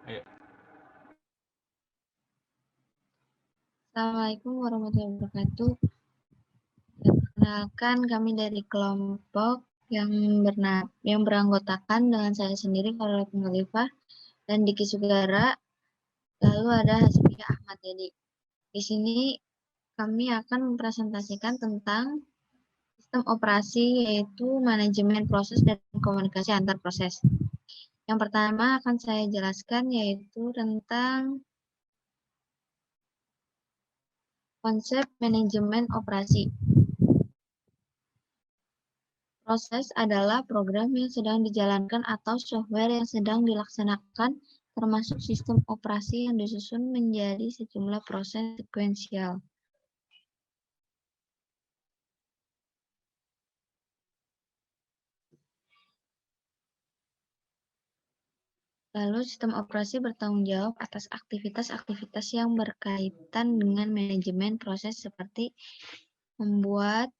Ayo. Assalamualaikum warahmatullahi wabarakatuh. Perkenalkan, kami dari kelompok yang beranggotakan dengan saya sendiri, Khairuddin Khalifah, dan Diki Sugara, lalu ada Hasbi Ahmad Dedi. Di sini kami akan mempresentasikan tentang sistem operasi, yaitu manajemen proses dan komunikasi antar proses. Yang pertama akan saya jelaskan yaitu tentang konsep manajemen operasi. Proses adalah program yang sedang dijalankan atau software yang sedang dilaksanakan, termasuk sistem operasi yang disusun menjadi sejumlah proses sekuensial. Lalu sistem operasi bertanggung jawab atas aktivitas-aktivitas yang berkaitan dengan manajemen proses seperti membuat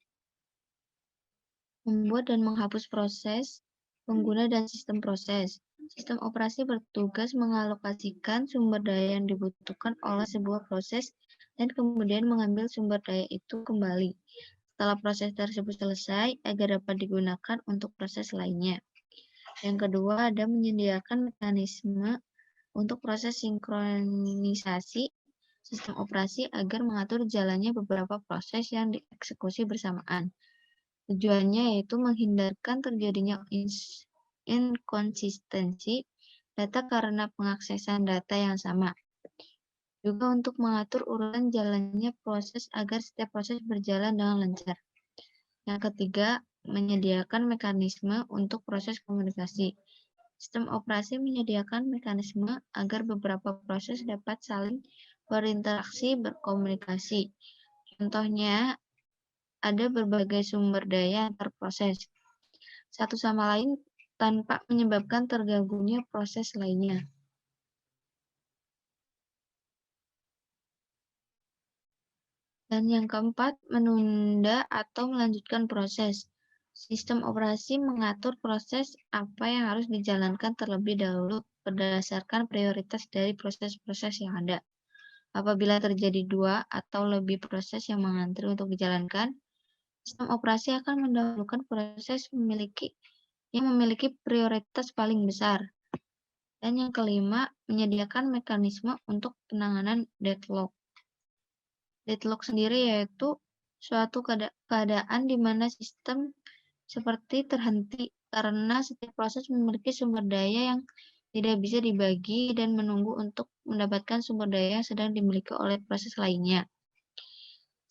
dan menghapus proses, pengguna dan sistem proses. Sistem operasi bertugas mengalokasikan sumber daya yang dibutuhkan oleh sebuah proses dan kemudian mengambil sumber daya itu kembali setelah proses tersebut selesai agar dapat digunakan untuk proses lainnya. Yang kedua, ada menyediakan mekanisme untuk proses sinkronisasi sistem operasi agar mengatur jalannya beberapa proses yang dieksekusi bersamaan. Tujuannya yaitu menghindarkan terjadinya inkonsistensi data karena pengaksesan data yang sama. Juga untuk mengatur urutan jalannya proses agar setiap proses berjalan dengan lancar. Yang ketiga, menyediakan mekanisme untuk proses komunikasi. Sistem operasi menyediakan mekanisme agar beberapa proses dapat saling berinteraksi, berkomunikasi. Contohnya, ada berbagai sumber daya antar proses satu sama lain tanpa menyebabkan terganggunya proses lainnya. Dan yang keempat, menunda atau melanjutkan proses. Sistem operasi mengatur proses apa yang harus dijalankan terlebih dahulu berdasarkan prioritas dari proses-proses yang ada. Apabila terjadi dua atau lebih proses yang mengantri untuk dijalankan, sistem operasi akan mendahulukan proses yang memiliki prioritas paling besar. Dan yang kelima, menyediakan mekanisme untuk penanganan deadlock. Deadlock sendiri yaitu suatu keadaan di mana sistem seperti terhenti karena setiap proses memiliki sumber daya yang tidak bisa dibagi dan menunggu untuk mendapatkan sumber daya yang sedang dimiliki oleh proses lainnya.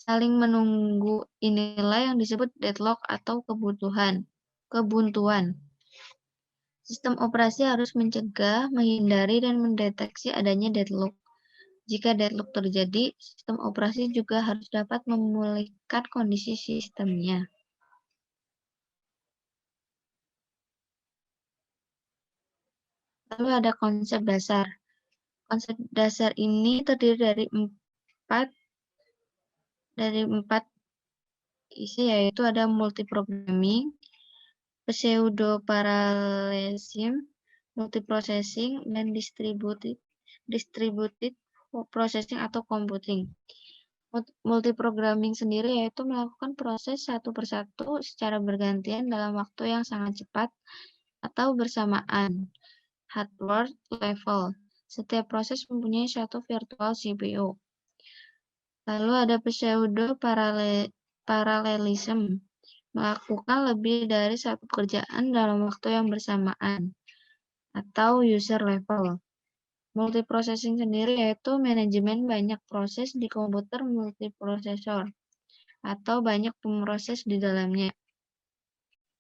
Saling menunggu inilah yang disebut deadlock atau kebuntuan. Sistem operasi harus mencegah, menghindari, dan mendeteksi adanya deadlock. Jika deadlock terjadi, sistem operasi juga harus dapat memulihkan kondisi sistemnya. Lalu ada konsep dasar. Konsep dasar ini terdiri dari empat isi, yaitu ada multiprogramming, pseudo-parallelism, multiprocessing, dan distributed processing atau computing. Multiprogramming sendiri yaitu melakukan proses satu persatu secara bergantian dalam waktu yang sangat cepat atau bersamaan. Hardware level. Setiap proses mempunyai satu virtual CPU. Lalu ada pseudo-parallelism. Melakukan lebih dari satu pekerjaan dalam waktu yang bersamaan. Atau user level. Multiprocessing sendiri yaitu manajemen banyak proses di komputer multiprosesor atau banyak pemroses di dalamnya.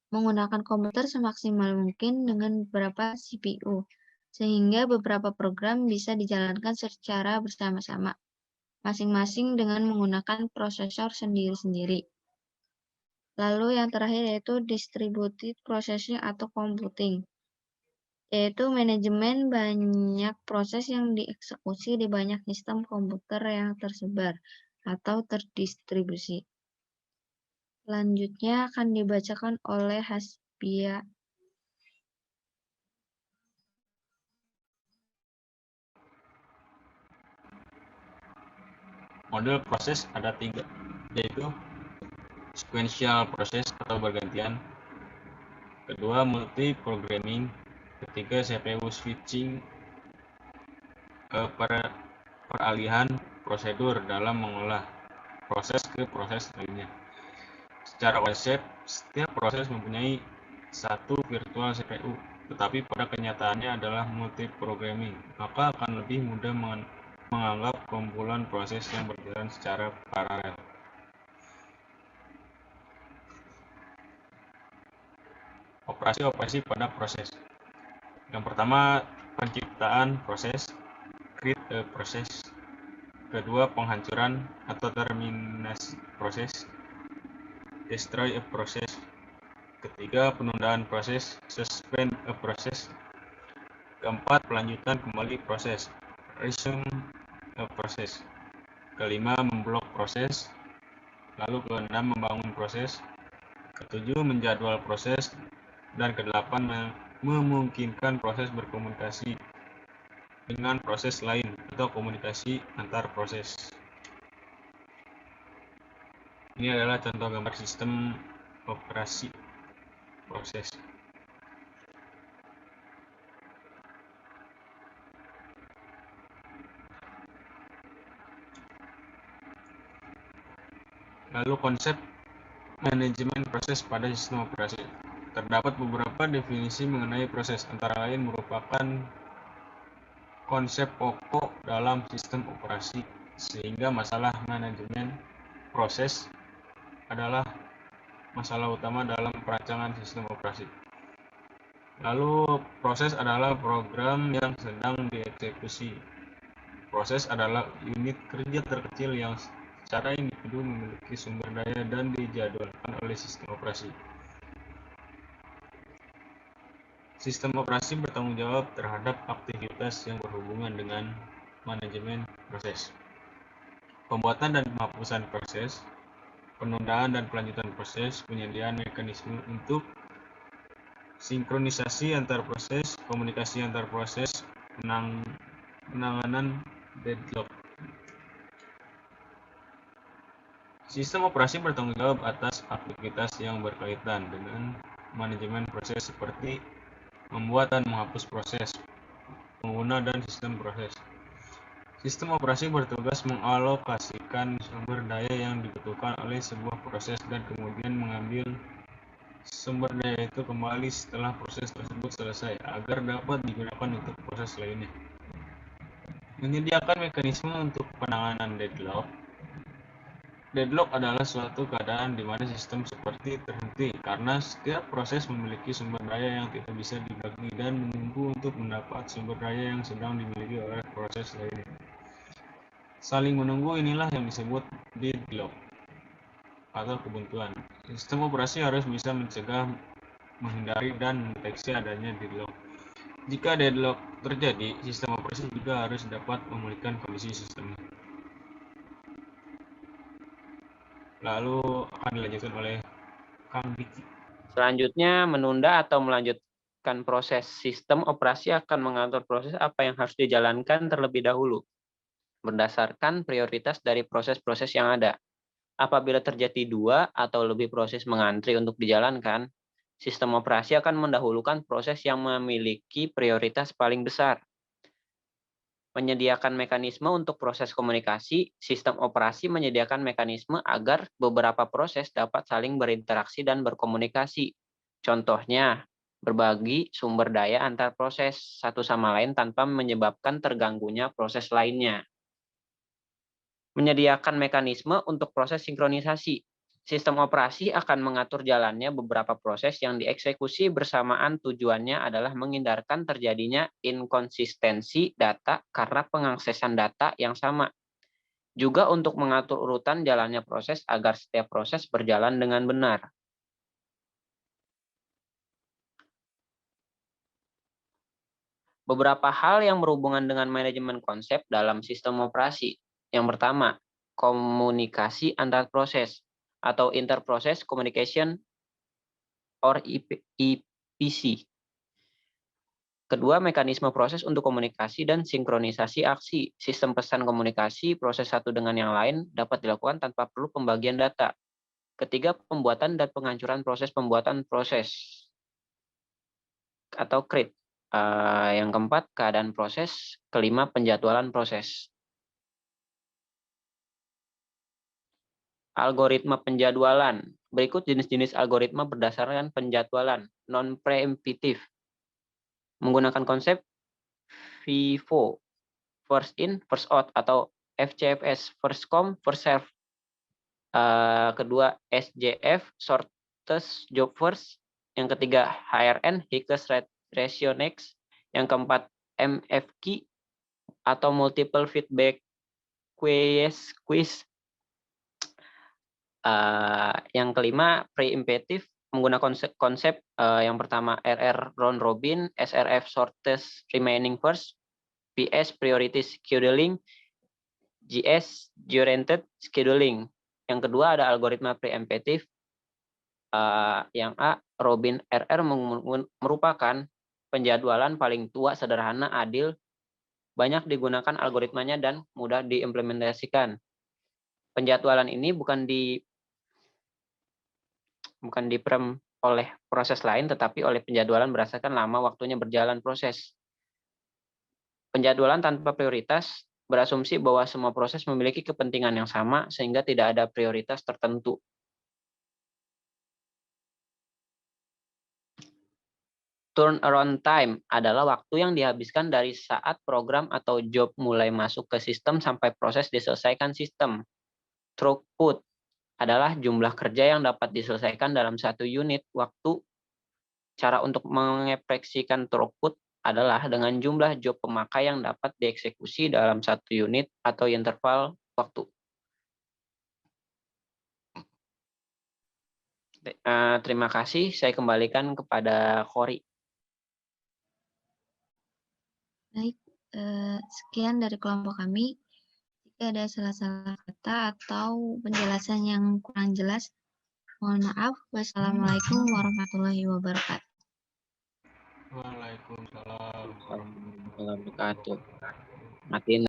Menggunakan komputer semaksimal mungkin dengan beberapa CPU, sehingga beberapa program bisa dijalankan secara bersama-sama, masing-masing dengan menggunakan prosesor sendiri-sendiri. Lalu yang terakhir yaitu distributed processing atau computing, yaitu manajemen banyak proses yang dieksekusi di banyak sistem komputer yang tersebar atau terdistribusi. Selanjutnya akan dibacakan oleh Hasbia Model proses ada 3, yaitu sequential proses atau bergantian, kedua multi-programming, ketiga CPU switching, peralihan prosedur dalam mengolah proses ke proses lainnya. Secara konsep, setiap proses mempunyai satu virtual CPU, tetapi pada kenyataannya adalah multi-programming, maka akan lebih mudah menganggap kumpulan proses yang berjalan secara paralel. Operasi-operasi pada proses. Yang pertama, penciptaan proses, create a process. Kedua, penghancuran atau terminasi proses, destroy a process. Ketiga, penundaan proses, suspend a process. Keempat, pelanjutan kembali proses, resume a process. Kelima, memblok proses. Lalu keenam, membangun proses. Ketujuh, menjadwal proses. Dan kedelapan, memungkinkan proses berkomunikasi dengan proses lain atau komunikasi antar proses. Ini adalah contoh gambar sistem operasi proses. Lalu konsep manajemen proses pada sistem operasi. Terdapat beberapa definisi mengenai proses, antara lain merupakan konsep pokok dalam sistem operasi, sehingga masalah manajemen proses adalah masalah utama dalam perancangan sistem operasi. Lalu proses adalah program yang sedang dieksekusi. Proses adalah unit kerja terkecil yang secara individu memiliki sumber daya dan dijadwalkan oleh sistem operasi. Sistem operasi bertanggung jawab terhadap aktivitas yang berhubungan dengan manajemen proses. Pembuatan dan penghapusan proses, penundaan dan pelanjutan proses, penyediaan mekanisme untuk sinkronisasi antar proses, komunikasi antar proses, penanganan deadlock. Sistem operasi bertanggung jawab atas aktivitas yang berkaitan dengan manajemen proses seperti membuat dan menghapus proses, pengguna dan sistem proses. Sistem operasi bertugas mengalokasikan sumber daya yang dibutuhkan oleh sebuah proses dan kemudian mengambil sumber daya itu kembali setelah proses tersebut selesai agar dapat digunakan untuk proses lainnya. Menyediakan mekanisme untuk penanganan deadlock. Deadlock adalah suatu keadaan di mana sistem seperti terhenti karena setiap proses memiliki sumber daya yang tidak bisa dibagi dan menunggu untuk mendapat sumber daya yang sedang dimiliki oleh proses lainnya. Saling menunggu inilah yang disebut deadlock atau kebuntuan. Sistem operasi harus bisa mencegah, menghindari, dan mendeteksi adanya deadlock. Jika deadlock terjadi, sistem operasi juga harus dapat memulihkan kondisi sistemnya. Lalu akan dilanjutkan oleh Kang Diki. Selanjutnya, menunda atau melanjutkan proses. Sistem operasi akan mengatur proses apa yang harus dijalankan terlebih dahulu, berdasarkan prioritas dari proses-proses yang ada. Apabila terjadi 2 atau lebih proses mengantri untuk dijalankan, sistem operasi akan mendahulukan proses yang memiliki prioritas paling besar. Menyediakan mekanisme untuk proses komunikasi, sistem operasi menyediakan mekanisme agar beberapa proses dapat saling berinteraksi dan berkomunikasi. Contohnya, berbagi sumber daya antar proses satu sama lain tanpa menyebabkan terganggunya proses lainnya. Menyediakan mekanisme untuk proses sinkronisasi. Sistem operasi akan mengatur jalannya beberapa proses yang dieksekusi bersamaan. Tujuannya adalah menghindarkan terjadinya inkonsistensi data karena pengaksesan data yang sama. Juga untuk mengatur urutan jalannya proses agar setiap proses berjalan dengan benar. Beberapa hal yang berhubungan dengan manajemen konsep dalam sistem operasi. Yang pertama, komunikasi antar proses atau interprocess communication or IPC. Kedua, mekanisme proses untuk komunikasi dan sinkronisasi aksi. Sistem pesan komunikasi, proses satu dengan yang lain dapat dilakukan tanpa perlu pembagian data. Ketiga, pembuatan dan penghancuran proses pembuatan proses atau CRID. Yang keempat, keadaan proses. Kelima, penjadwalan proses. Algoritma penjadwalan. Berikut jenis-jenis algoritma berdasarkan penjadwalan non-preemptive. Menggunakan konsep FIFO, first in, first out, atau FCFS, first come, first serve. Kedua, SJF, shortest job first. Yang ketiga, HRN, highest ratio next. Yang keempat, MFQ, atau multiple feedback quiz. Yang kelima, preemptive, menggunakan konsep yang pertama RR round robin, SRF shortest remaining first, PS priority scheduling, GS oriented scheduling. Yang kedua ada algoritma preemptive. Yang A, Robin RR merupakan penjadwalan paling tua, sederhana, adil, banyak digunakan algoritmanya dan mudah diimplementasikan. Penjadwalan ini bukan diprem oleh proses lain, tetapi oleh penjadwalan berdasarkan lama waktunya berjalan proses. Penjadwalan tanpa prioritas berasumsi bahwa semua proses memiliki kepentingan yang sama, sehingga tidak ada prioritas tertentu. Turnaround time adalah waktu yang dihabiskan dari saat program atau job mulai masuk ke sistem sampai proses diselesaikan sistem. Throughput adalah jumlah kerja yang dapat diselesaikan dalam satu unit waktu. Cara untuk mengekspresikan throughput adalah dengan jumlah job pemakai yang dapat dieksekusi dalam satu unit atau interval waktu. Terima kasih, saya kembalikan kepada Khori. Baik, sekian dari kelompok kami. Jika ada salah-salah kata atau penjelasan yang kurang jelas, mohon maaf. Wassalamualaikum warahmatullahi wabarakatuh. Waalaikumsalam warahmatullahi Wabarakatuh. Matiin.